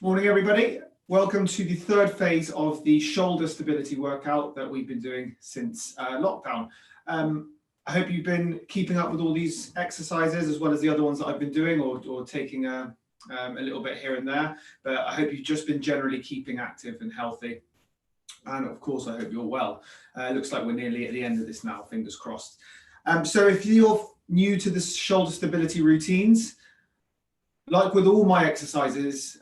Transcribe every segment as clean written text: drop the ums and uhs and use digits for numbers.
Morning, everybody. Welcome to the third phase of the shoulder stability workout that we've been doing since lockdown. I hope you've been keeping up with all these exercises as well as the other ones that I've been doing, or taking a little bit here and there. But I hope you've just been generally keeping active and healthy. And of course, I hope you're well. Looks like we're nearly at the end of this now, fingers crossed. So if you're new to the shoulder stability routines, like with all my exercises,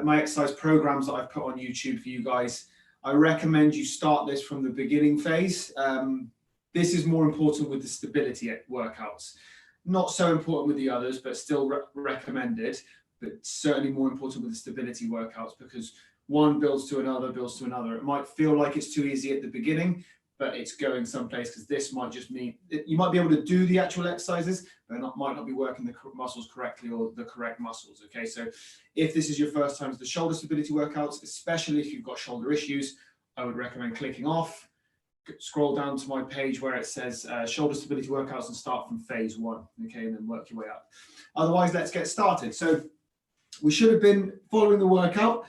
my exercise programs that I've put on YouTube for you guys, I recommend you start this from the beginning phase. This is more important with the stability workouts. Not so important with the others, but still recommended, but certainly more important with the stability workouts, because one builds to another, builds to another. It might feel like it's too easy at the beginning, but it's going someplace, because this might just mean you might be able to do the actual exercises, but might not be working the muscles correctly or the correct muscles. Okay, so if this is your first time to the shoulder stability workouts, especially if you've got shoulder issues, I would recommend clicking off. Scroll down to my page where it says shoulder stability workouts and start from phase 1. Okay, and then work your way up. Otherwise, let's get started. So we should have been following the workout.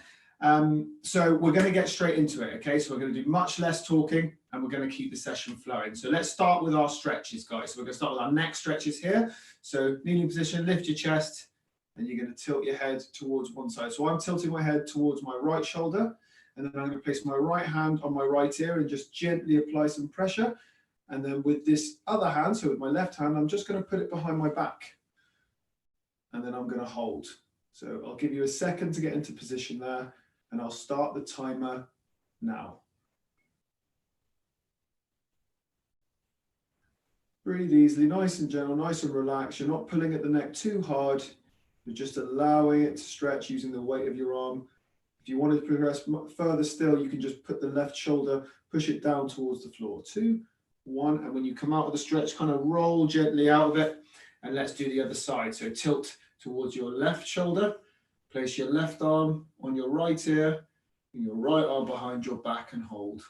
So we're going to get straight into it. Okay, so we're going to do much less talking and we're going to keep the session flowing. So let's start with our stretches, guys. So we're going to start with our neck stretches here. So kneeling position, lift your chest, and you're going to tilt your head towards one side. So I'm tilting my head towards my right shoulder, and then I'm going to place my right hand on my right ear and just gently apply some pressure. And then with this other hand, so with my left hand, I'm just going to put it behind my back, and then I'm going to hold. So I'll give you a second to get into position there, and I'll start the timer now. Breathe easily, nice and gentle, nice and relaxed. You're not pulling at the neck too hard. You're just allowing it to stretch using the weight of your arm. If you want to progress further still, you can just put the left shoulder, push it down towards the floor. 2, 1, and when you come out of the stretch, kind of roll gently out of it. And let's do the other side. So tilt towards your left shoulder. Place your left arm on your right ear and your right arm behind your back and hold.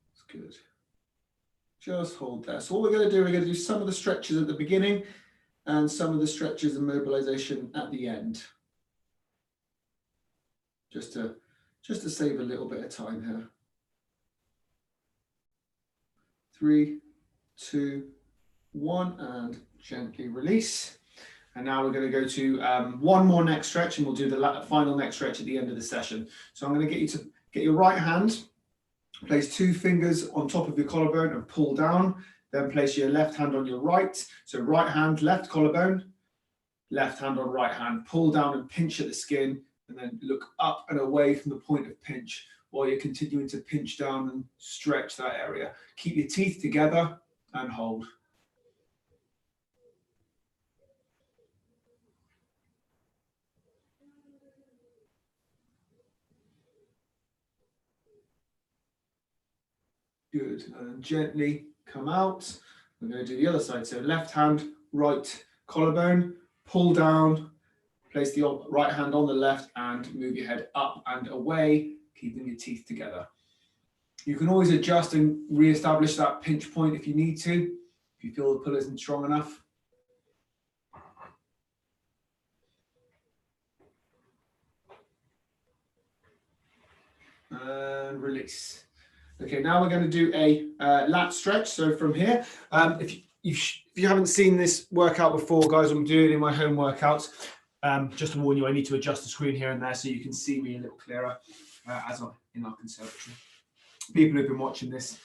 That's good. Just hold there. So what we're going to do some of the stretches at the beginning and some of the stretches and mobilization at the end. Just to save a little bit of time here. 3, 2, 1, and gently release. And now we're going to go to one more neck stretch, and we'll do the final neck stretch at the end of the session. So I'm going to get you to get your right hand, place 2 fingers on top of your collarbone and pull down. Then place your left hand on your right. So right hand, left collarbone, left hand on right hand. Pull down and pinch at the skin, and then look up and away from the point of pinch while you're continuing to pinch down and stretch that area. Keep your teeth together and hold. Good, and gently come out. We're going to do the other side. So left hand, right collarbone, pull down, place the right hand on the left and move your head up and away, keeping your teeth together. You can always adjust and re-establish that pinch point if you need to, if you feel the pull isn't strong enough. And release. Okay, now we're going to do a lat stretch. So from here, if you haven't seen this workout before, guys, I'm doing it in my home workouts. Just to warn you, I need to adjust the screen here and there so you can see me a little clearer as I'm in our conservatory. People who've been watching this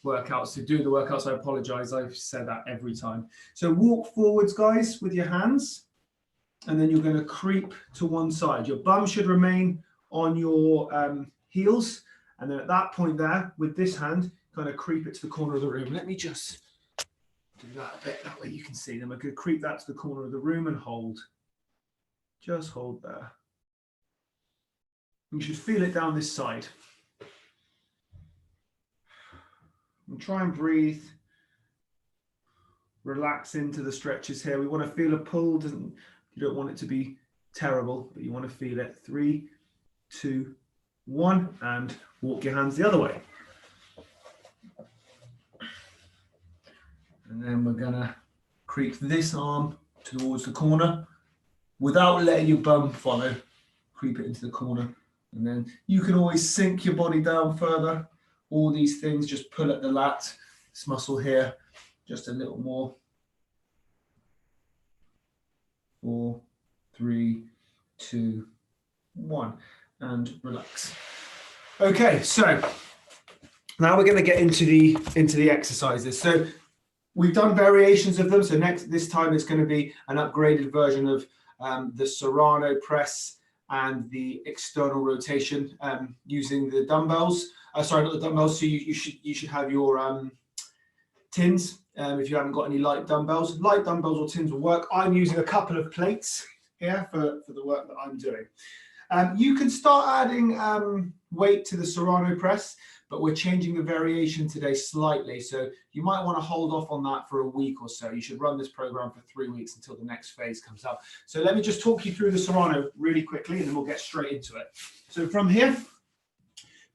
workouts, to do the workouts, I apologize. I've said that every time. So walk forwards, guys, with your hands, and then you're going to creep to one side. Your bum should remain on your heels. And then at that point there, with this hand, kind of creep it to the corner of the room. Let me just do that a bit, that way you can see them. I'm going to creep that to the corner of the room and hold. Just hold there. You should feel it down this side. And try and breathe. Relax into the stretches here. We want to feel a pull. You don't want it to be terrible, but you want to feel it. 3, 2, 1, and walk your hands the other way. And then we're going to creep this arm towards the corner without letting your bum follow. Creep it into the corner. And then you can always sink your body down further. All these things, just pull at the lat, this muscle here, just a little more. 4, 3, 2, 1, and relax. Okay, so now we're going to get into the exercises. So we've done variations of them. So this time it's going to be an upgraded version of the Serrano press and the external rotation using the dumbbells. Sorry, not the dumbbells. So you should have your tins. If you haven't got any light dumbbells or tins will work. I'm using a couple of plates here for the work that I'm doing. You can start adding weight to the Serrano press, but we're changing the variation today slightly. So you might want to hold off on that for a week or so. You should run this program for 3 weeks until the next phase comes up. So let me just talk you through the Serrano really quickly, and then we'll get straight into it. So from here,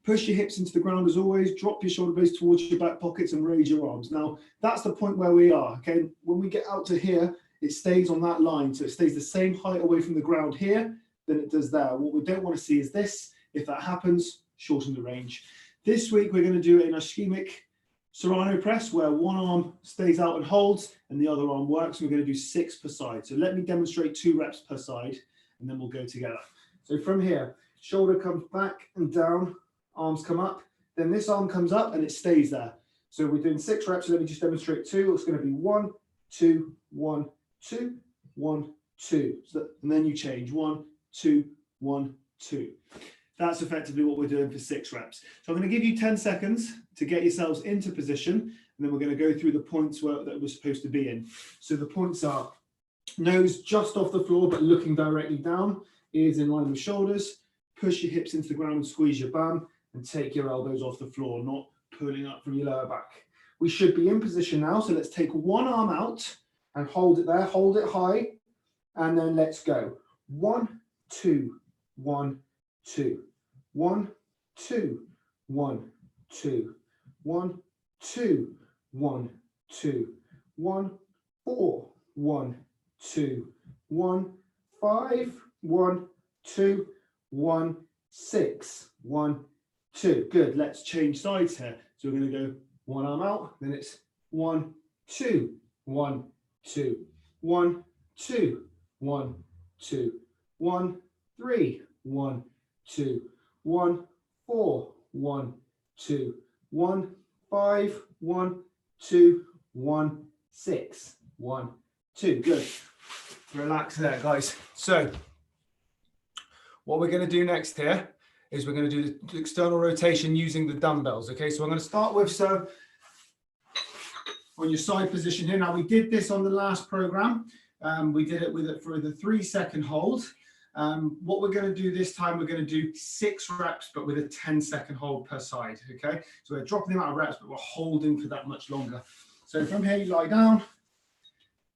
push your hips into the ground as always, drop your shoulder blades towards your back pockets and raise your arms. Now, that's the point where we are, okay? When we get out to here, it stays on that line. So it stays the same height away from the ground here than it does there. What we don't want to see is this. If that happens, shorten the range. This week, we're going to do an ischemic Serrano press where one arm stays out and holds and the other arm works. We're going to do 6 per side. So let me demonstrate 2 reps per side and then we'll go together. So from here, shoulder comes back and down, arms come up, then this arm comes up and it stays there. So we're doing 6 reps. So let me just demonstrate 2. It's going to be 1, 2, 1, 2, 1, 2. So, and then you change 1, 2, 1, 2. That's effectively what we're doing for 6 reps. So I'm going to give you 10 seconds to get yourselves into position, and then we're going to go through the points that we're supposed to be in. So the points are nose just off the floor, but looking directly down, ears in line with shoulders, push your hips into the ground and squeeze your bum, and take your elbows off the floor, not pulling up from your lower back. We should be in position now, so let's take one arm out and hold it there, hold it high, and then let's go. 1, 2, 1, 2. 1, 2, 1, 2, 1, 2, 1, 2, 1, 4, 1, 2, 1, 5, 1, 2, 1, 6, 1, 2. Good. Let's change sides here. So we're going to go one arm out, then it's 1, 2, 1, 2, 1, 2, 1, 2, 1, 3, 1, 2, 1, 4, 1, 2, 1, 5, 1, 2, 1, 6, 1, 2. Good. Relax there, guys. So what we're going to do next here is we're going to do the external rotation using the dumbbells. Okay, so I'm going to start with on your side position here. Now we did this on the last program. We did it for the 3-second hold. What we're going to do this time, we're going to do 6 reps, but with a 10-second hold per side, okay? So we're dropping the amount of reps, but we're holding for that much longer. So from here, you lie down,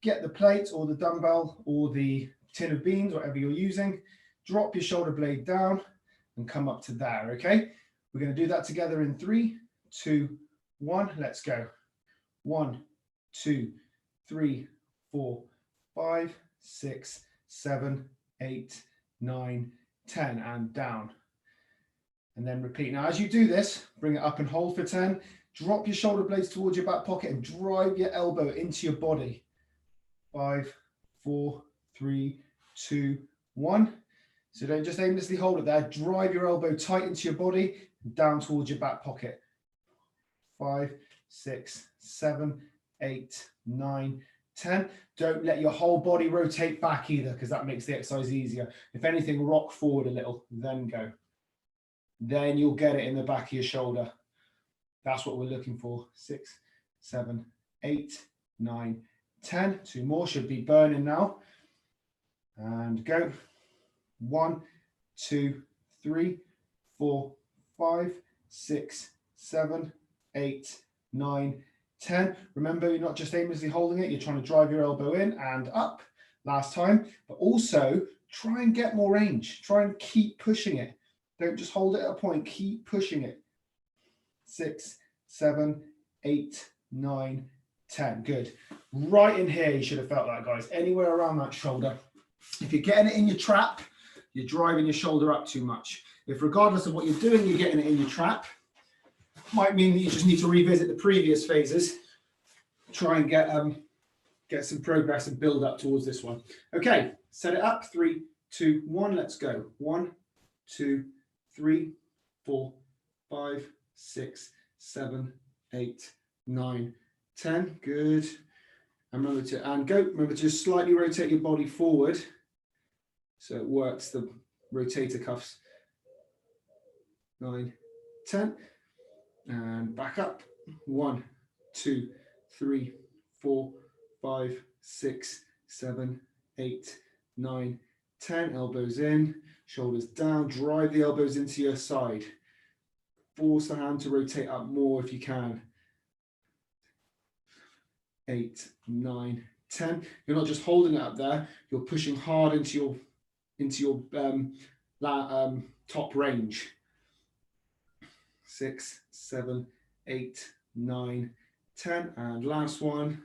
get the plate or the dumbbell or the tin of beans, whatever you're using, drop your shoulder blade down and come up to there, okay? We're going to do that together in 3, 2, 1. Let's go. 1, 2, 3, 4, 5, 6, 7, 8, 9, 10, and down. And then repeat. Now, as you do this, bring it up and hold for 10. Drop your shoulder blades towards your back pocket and drive your elbow into your body. 5, 4, 3, 2, 1. So don't just aimlessly hold it there. Drive your elbow tight into your body and down towards your back pocket. 5, 6, 7, 8, 9, 10. Don't let your whole body rotate back either, because that makes the exercise easier. If anything, rock forward a little, then go. Then you'll get it in the back of your shoulder. That's what we're looking for. 6, 7, 8, 9, 10. 2 more should be burning now. And go. 1, 2, 3, 4, 5, 6, 7, 8, 9, 10. Remember, you're not just aimlessly holding it, you're trying to drive your elbow in and up last time, but also try and get more range. Try and keep pushing it. Don't just hold it at a point, keep pushing it. 6, 7, 8, 9, 10. Good. Right in here, you should have felt that, guys. Anywhere around that shoulder. If you're getting it in your trap, you're driving your shoulder up too much. If regardless of what you're doing, you're getting it in your trap, might mean that you just need to revisit the previous phases, try and get some progress and build up towards this one. Okay, set it up. 3, 2, 1, let's go. 1, 2, 3, 4, 5, 6, 7, 8, 9, 10. Good. And remember to just slightly rotate your body forward so it works the rotator cuffs. 9, 10. And back up. 1, 2, 3, 4, 5, 6, 7, 8, 9, 10. Elbows in, shoulders down. Drive the elbows into your side. Force the hand to rotate up more if you can. 8, 9, 10. You're not just holding it up there. You're pushing hard into your top range. 6, 7, 8, 9, 10. And last one.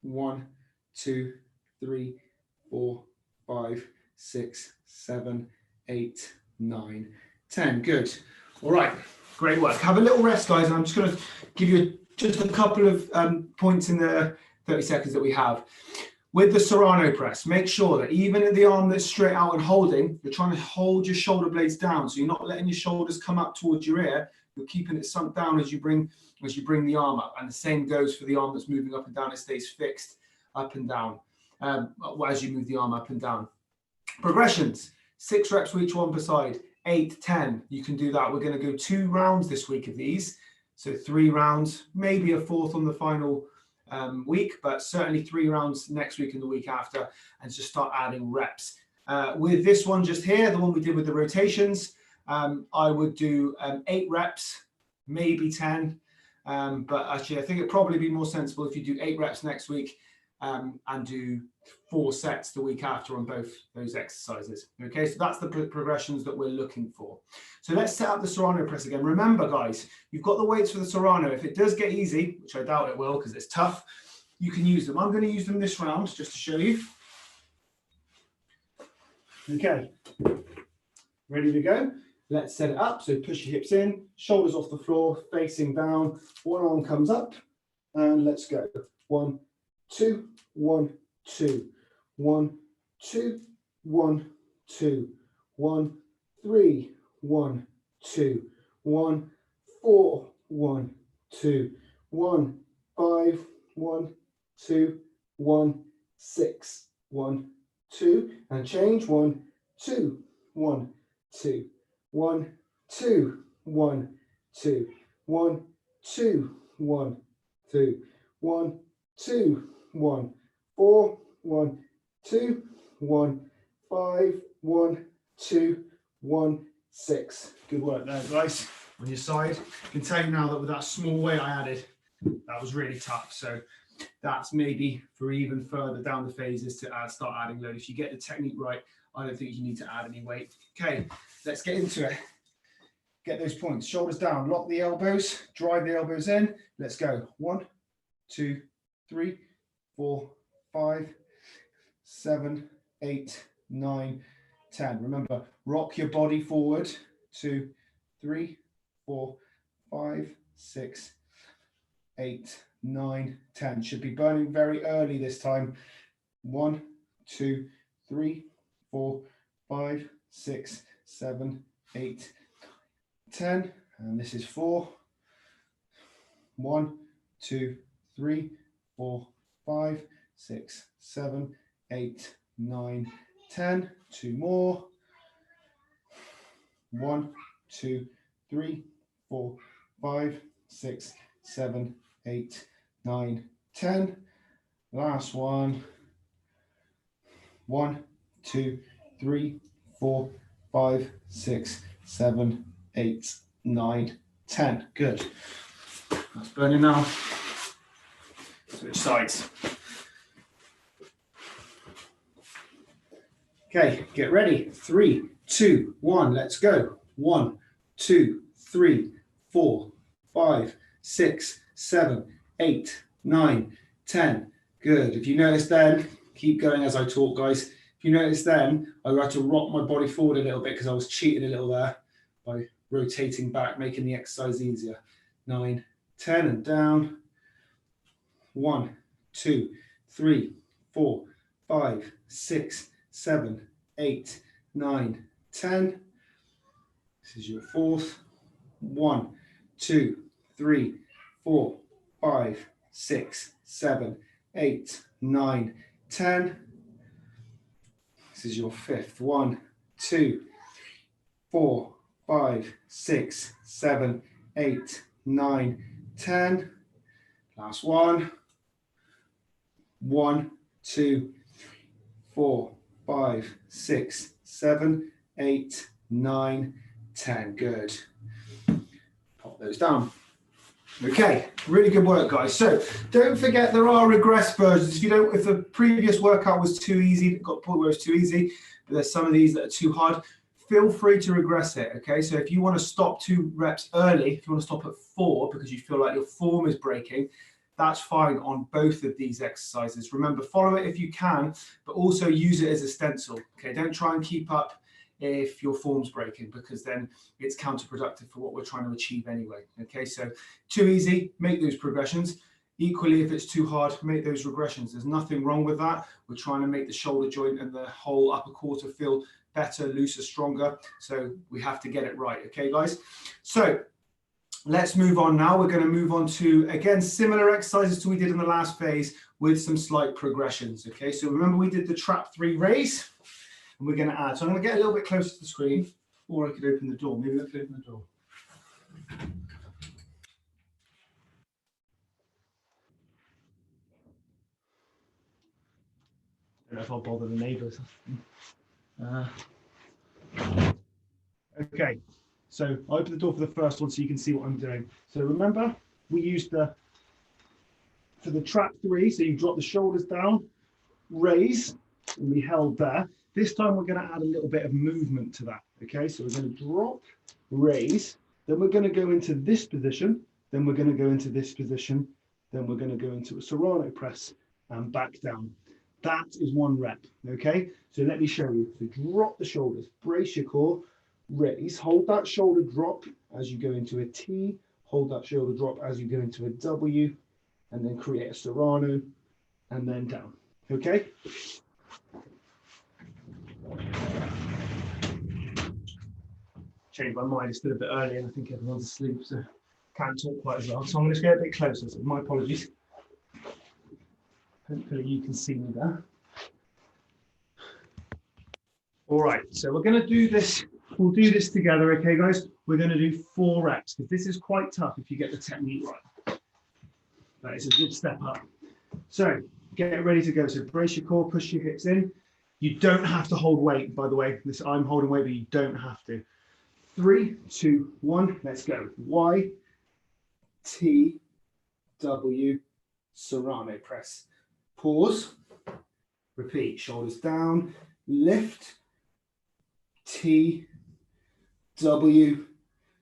1, 2, 3, 4, 5, 6, 7, 8, 9, 10. Good. All right. Great work. Have a little rest, guys. And I'm just going to give you just a couple of points in the 30 seconds that we have. With the Serrano press, make sure that even at the arm that's straight out and holding, you're trying to hold your shoulder blades down. So you're not letting your shoulders come up towards your ear. You're keeping it sunk down as you bring the arm up. And the same goes for the arm that's moving up and down. It stays fixed up and down as you move the arm up and down. Progressions, 6 reps for each one per side, 8, 10. You can do that. We're going to go 2 rounds this week of these. So 3 rounds, maybe a 4th on the final week, but certainly 3 rounds next week and the week after, and just start adding reps. With this one just here, the one we did with the rotations, I would do 8 reps, maybe 10, but actually I think it'd probably be more sensible if you do 8 reps next week and do 4 sets the week after on both those exercises. Okay, so that's the progressions that we're looking for. So let's set up the Serrano press again. Remember, guys, you've got the weights for the Serrano. If it does get easy, which I doubt it will because it's tough, you can use them. I'm going to use them this round just to show you. Okay, ready to go? Let's set it up. So push your hips in, shoulders off the floor, facing down. One arm comes up, and let's go. 1, 2, 1, 2, 1, 2, 1, 2, 1, 3, 1, 2, 1, 4, 1, 2, 1, 5, 1, 2, 1, 6, 1, 2, and change. 1, 2, 1, 2, 1, 2, 1, 2, 1, 2, 1, 2, 1, 2, 1, 4, 1, 2, 1, 5, 1, 2, 1, 6. Good work there, guys. On your side, I can tell you now that with that small weight I added, that was really tough. So that's maybe for even further down the phases to start adding load. If you get the technique right, I don't think you need to add any weight. Okay, let's get into it. Get those points. Shoulders down, lock the elbows, drive the elbows in. Let's go. 1, 2, 3, 4, 5, 7, 8, 9, 10. Remember, rock your body forward. 2, 3, 4, 5, 6, 8, 9, 10. Should be burning very early this time. 1, 2, 3, 4, 5, 6, 7, 8, 10. And this is 4. 1, 2, 3, 4, 5, 6, 7, 8, 9, 10. 2 more. 1, 2, 3, 4, 5, 6, 7, 8, 9, 10. Last one. 1, 2, 3, 4, 5, 6, 7, 8, 9, 10. Good. That's burning now. Switch sides. Okay, get ready. 3, 2, 1, let's go. 1, 2, 3, 4, 5, 6, 7, 8, 9, 10. Good. If you notice then, Keep going as I talk, guys. If you notice then, I had to rock my body forward a little bit because I was cheating a little there by rotating back, making the exercise easier. 9, 10, and down. 1, 2, 3, 4, 5, 6, 7, 8, 9, 10. This is your fourth. 1, 2, 3, 4, 5, 6, 7, 8, 9, 10. This is your fifth. 1, 2, 4, 5, 6, 7, 8, 9, 10. Last one. 1, 2, 4, 5, 6, 7, 8, 9, 10. Good. Pop those down. Okay, really good work, guys. So don't forget there are regress versions. If the previous workout was too easy, got to the point where it's too easy, but there's some of these that are too hard, feel free to regress it. Okay, so if you want to stop 2 reps early, if you want to stop at 4 because you feel like your form is breaking, that's fine on both of these exercises. Remember, follow it if you can, but also use it as a stencil. Okay, don't try and keep up if your form's breaking, because then it's counterproductive for what we're trying to achieve anyway. Okay, so too easy, make those progressions. Equally, if it's too hard, make those regressions. There's nothing wrong with that. We're trying to make the shoulder joint and the whole upper quarter feel better, looser, stronger. So we have to get it right. Okay, guys. So let's move on now. We're going to move on to, again, similar exercises to we did in the last phase with some slight progressions. Okay, so remember we did the trap 3 raise. And we're going to add. So I'm going to get a little bit closer to the screen, or I could open the door. Maybe let's open the door. I don't know if I'll bother the neighbours. Okay, so I open the door for the first one so you can see what I'm doing. So remember, we used for the trap 3, so you drop the shoulders down, raise, and we held there. This time we're going to add a little bit of movement to that. Okay, so we're going to drop, raise, then we're going to go into this position, then we're going to go into this position, then we're going to go into a Serrano press and back down. That is 1 rep. Okay, so let me show you. So drop the shoulders, brace your core, raise, hold that shoulder drop as you go into a T, hold that shoulder drop as you go into a W, and then create a Serrano and then down. Okay. Changed my mind, it's still a bit early and I think everyone's asleep, so can't talk quite as well. So I'm going to get a bit closer, so my apologies. Hopefully you can see me there. All right, so we're going to do this. We'll do this together, okay, guys? We're going to do 4 reps because this is quite tough if you get the technique right. That is a good step up. So get ready to go. So brace your core, push your hips in. You don't have to hold weight, by the way. I'm holding weight, but you don't have to. 3, 2, 1, let's go. Y, T, W, Serrano press. Pause, repeat, shoulders down, lift, T, W,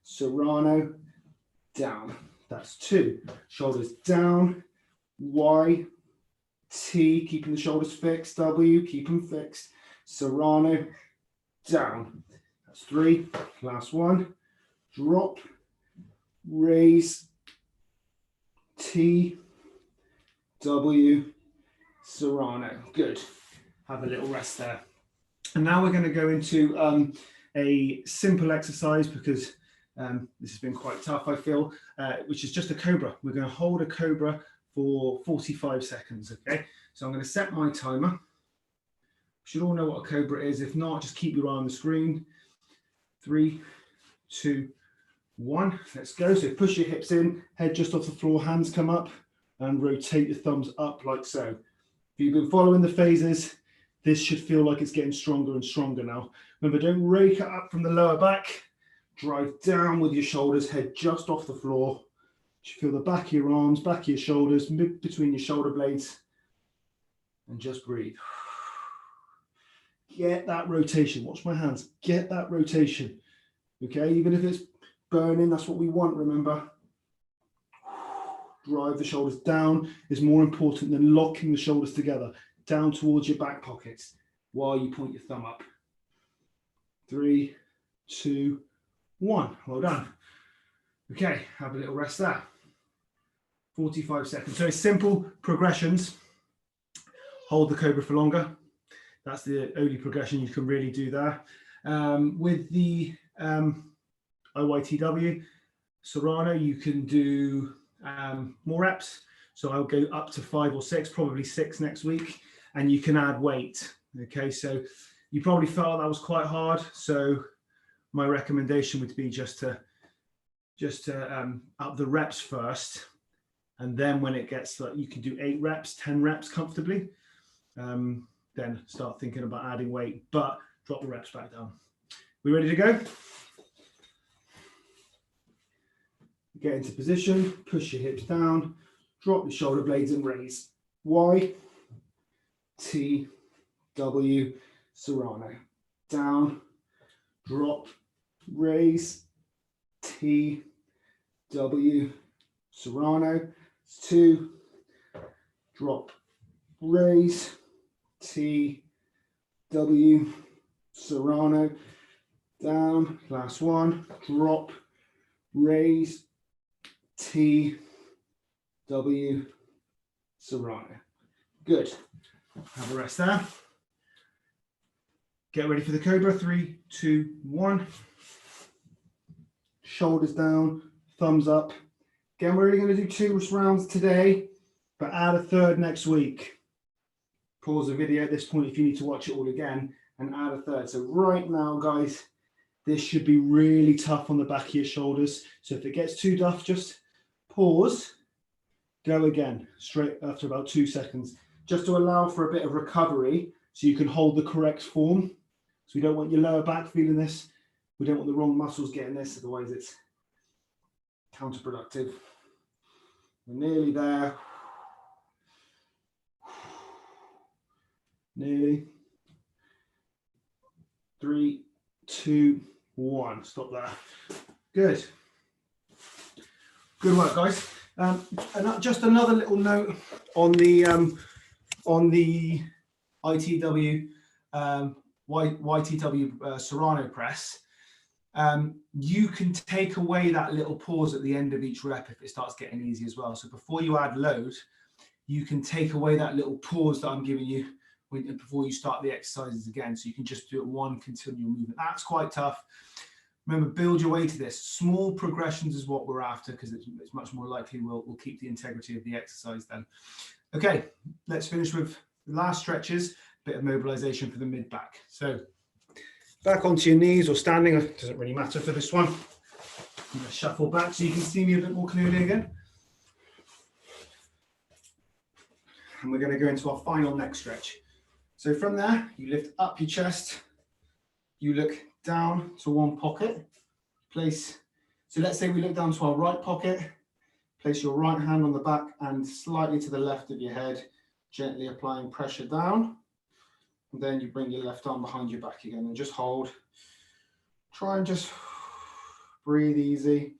Serrano, down. That's 2. Shoulders down, Y, T, keeping the shoulders fixed, W, keep them fixed, Serrano, down. That's 3. Last one. Drop, raise, T, W, Serrano. Good. Have a little rest there. And now we're going to go into a simple exercise because this has been quite tough, I feel, which is just a cobra. We're going to hold a cobra for 45 seconds. Okay. So I'm going to set my timer. You should all know what a cobra is. If not, just keep your eye on the screen. 3, 2, 1. Let's go. So push your hips in, head just off the floor, hands come up, and rotate your thumbs up like so. If you've been following the phases, this should feel like it's getting stronger and stronger now. Remember, don't rake it up from the lower back. Drive down with your shoulders, head just off the floor. You feel the back of your arms, back of your shoulders, between your shoulder blades, and just breathe. Get that rotation. Watch my hands. Get that rotation. Okay, even if it's burning, that's what we want, remember. Drive the shoulders down is more important than locking the shoulders together. down towards your back pockets while you point your thumb up. 3, 2, 1. Well done. Okay, have a little rest there. 45 seconds. So it's simple progressions. Hold the cobra for longer. That's the only progression you can really do there. With the OYTW, Serrano, you can do more reps. So I'll go up to 5 or 6, probably 6 next week, and you can add weight. Okay, so you probably felt that was quite hard. So my recommendation would be just to up the reps first, and then when it gets like you can do 8 reps, 10 reps comfortably, then start thinking about adding weight, but drop the reps back down. We ready to go? Get into position, push your hips down, drop your shoulder blades and raise. Y, T, W, Serrano. Down, drop, raise, T, W, Serrano. 2, drop, raise, T, W, Serrano. Down, last one, drop, raise, T, W, Serrano. Good. Have a rest there. Get ready for the cobra. 3, 2, 1. Shoulders down, thumbs up. Again, we're only going to do 2 rounds today, but add a third next week. Pause the video at this point if you need to watch it all again and add a third. So right now, guys, this should be really tough on the back of your shoulders. So if it gets too tough, just pause, go again, straight after about 2 seconds, just to allow for a bit of recovery so you can hold the correct form. So we don't want your lower back feeling this. We don't want the wrong muscles getting this, otherwise it's counterproductive. We're nearly there. Nearly. 3, 2, 1. Stop there. Good. Good work, guys. And just another little note on the ITW YTW Serrano press. You can take away that little pause at the end of each rep if it starts getting easy as well. So before you add load, you can take away that little pause that I'm giving you before you start the exercises again. So you can just do it one continual movement. That's quite tough. Remember, build your way to this. Small progressions is what we're after, because it's much more likely we'll keep the integrity of the exercise then. Okay, let's finish with the last stretches, bit of mobilization for the mid back. So back onto your knees or standing, it doesn't really matter for this one. I'm going to shuffle back so you can see me a bit more clearly again. And we're going to go into our final neck stretch. So from there, you lift up your chest, you look down to one pocket, place, so let's say we look down to our right pocket, place your right hand on the back and slightly to the left of your head, gently applying pressure down. And then you bring your left arm behind your back again and just hold. Try and just breathe easy.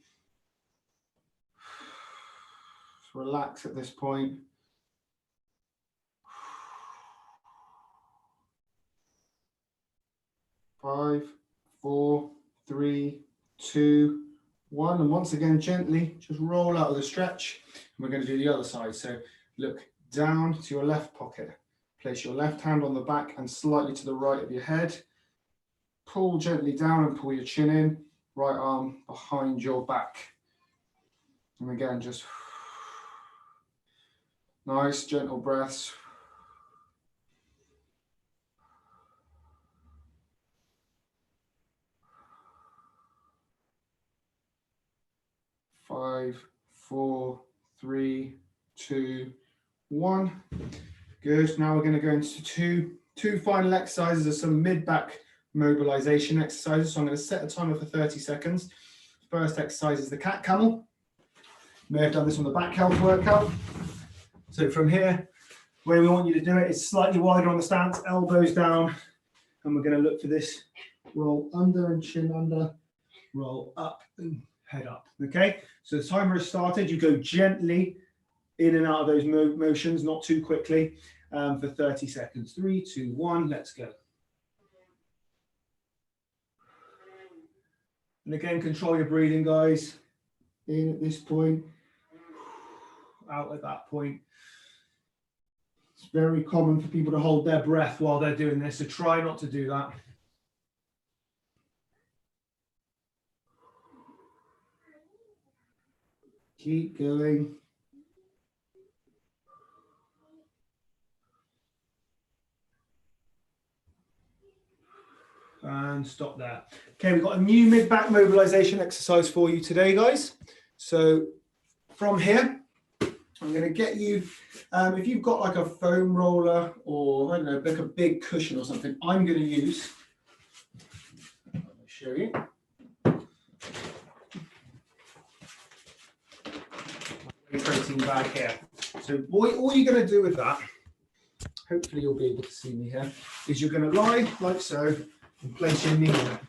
Just relax at this point. Five, 4, 3, 2, 1. And once again, gently just roll out of the stretch. And we're going to do the other side. So look down to your left pocket. Place your left hand on the back and slightly to the right of your head. Pull gently down and pull your chin in. Right arm behind your back. And again, just nice, gentle breaths. Five, 4, 3, 2, 1. Good. Now we're going to go into two final exercises of some mid-back mobilization exercises. So I'm going to set a timer for 30 seconds. First exercise is the cat camel. You may have done this on the back health workout. So from here, the way we want you to do it is slightly wider on the stance, elbows down, and we're going to look for this roll under and chin under, roll up and head up. Okay, so the timer has started. You go gently in and out of those motions, not too quickly. for 30 seconds. 3, 2, 1, let's go. And again, control your breathing, guys. In at this point, out at that point. It's very common for people to hold their breath while they're doing this, so try not to do that. Keep going. And stop there. Okay, we've got a new mid-back mobilization exercise for you today, guys. So from here, I'm going to get you, if you've got like a foam roller or I don't know, like a big cushion or something, I'm going to use, I'll show you. Protein bag here. So all you're going to do with that, hopefully you'll be able to see me here, is you're going to lie like so and place your knee there.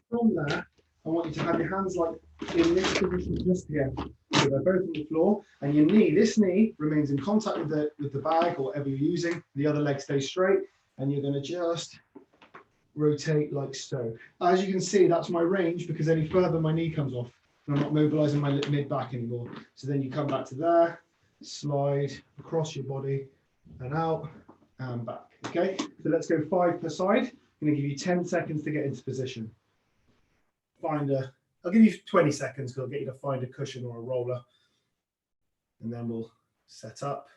From there, I want you to have your hands like in this position just here. So they're both on the floor, and your knee, this knee remains in contact with the bag or whatever you're using. The other leg stays straight, and you're going to just rotate like so. As you can see, that's my range, because any further my knee comes off and I'm not mobilizing my mid back anymore. So then you come back to there, slide across your body and out and back. Okay, so let's go 5 per side. I'm going to give you 10 seconds to get into position. I'll give you 20 seconds because I'll get you to find a cushion or a roller, and then we'll set up,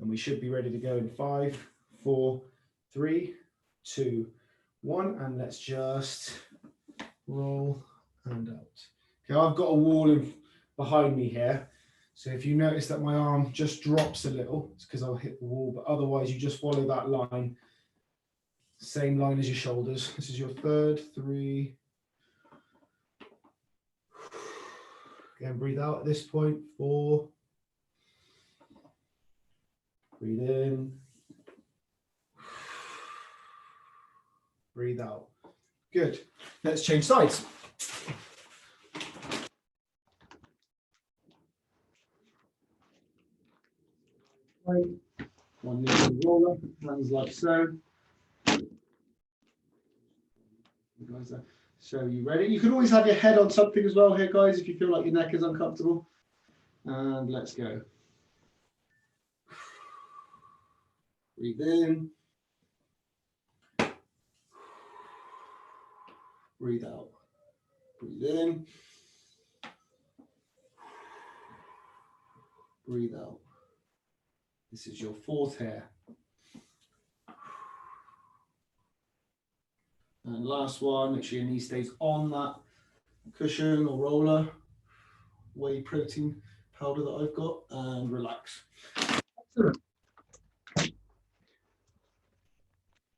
and we should be ready to go in 5, 4, 3, 2, 1, and let's just roll and out. Okay, I've got a wall behind me here, so if you notice that my arm just drops a little, it's because I'll hit the wall, but otherwise you just follow that line, same line as your shoulders. This is your third, 3. Again, breathe out at this point, 4. Breathe in. Breathe out. Good. Let's change sides. One knee roller, hands like so. So you ready? You can always have your head on something as well here, guys, if you feel like your neck is uncomfortable. And let's go. Breathe in. Breathe out. Breathe in. Breathe out. This is your 4th here. And last one, make sure your knee stays on that cushion or roller, whey protein powder that I've got, and relax. Excellent.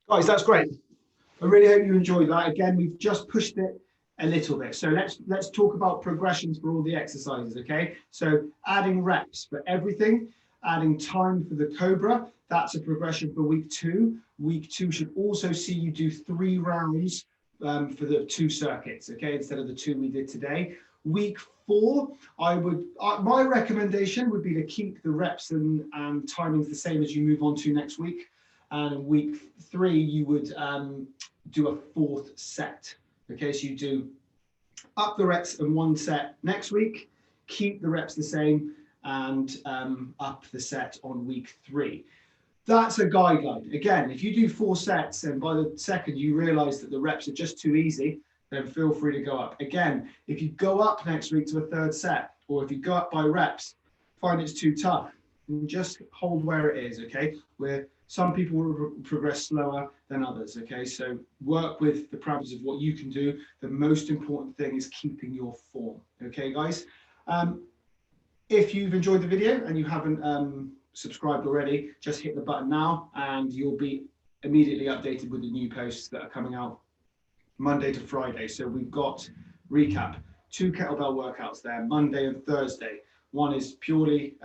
Guys, that's great. I really hope you enjoyed that. Again, we've just pushed it a little bit. So let's talk about progressions for all the exercises, okay? So adding reps for everything, adding time for the Cobra, that's a progression for week 2. Week 2 should also see you do 3 rounds for the 2 circuits, okay, instead of the 2 we did today. Week 4, my recommendation would be to keep the reps and timings the same as you move on to next week. And week 3, you would do a 4th set. Okay, so you do up the reps in 1 set next week, keep the reps the same, and up the set on week 3. That's a guideline. Again, if you do 4 sets and by the second you realize that the reps are just too easy, then feel free to go up. Again, if you go up next week to a 3rd set, or if you go up by reps, find it's too tough, and just hold where it is, okay? Where some people will progress slower than others, okay? So work with the parameters of what you can do. The most important thing is keeping your form, okay, guys? If you've enjoyed the video and you haven't subscribed already, just hit the button now and you'll be immediately updated with the new posts that are coming out Monday to Friday. So we've got, recap, 2 kettlebell workouts there, Monday and Thursday. One is purely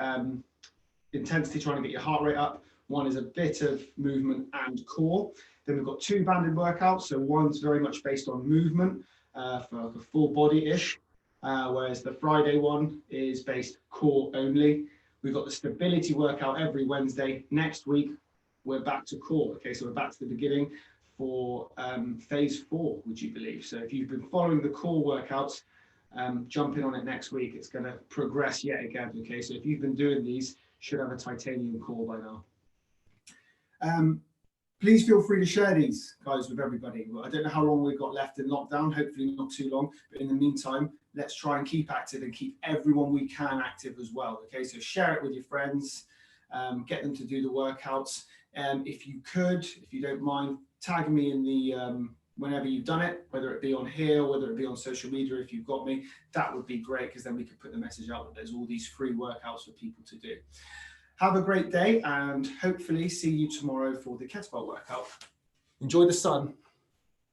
intensity, trying to get your heart rate up. One is a bit of movement and core. Then we've got 2 banded workouts. So one's very much based on movement for like a full body-ish, whereas the Friday one is based core only. We've got the stability workout every Wednesday. Next week, we're back to core. Okay, so we're back to the beginning for phase 4, would you believe? So if you've been following the core workouts, jump in on it next week. It's going to progress yet again. Okay, so if you've been doing these, should have a titanium core by now. Please feel free to share these, guys, with everybody. I don't know how long we've got left in lockdown, hopefully not too long, but in the meantime, let's try and keep active and keep everyone we can active as well. Okay, so share it with your friends, get them to do the workouts. If you could, if you don't mind, tag me in the whenever you've done it, whether it be on here, whether it be on social media, if you've got me, that would be great, because then we can put the message out that there's all these free workouts for people to do. Have a great day, and hopefully see you tomorrow for the kettlebell workout. Enjoy the sun.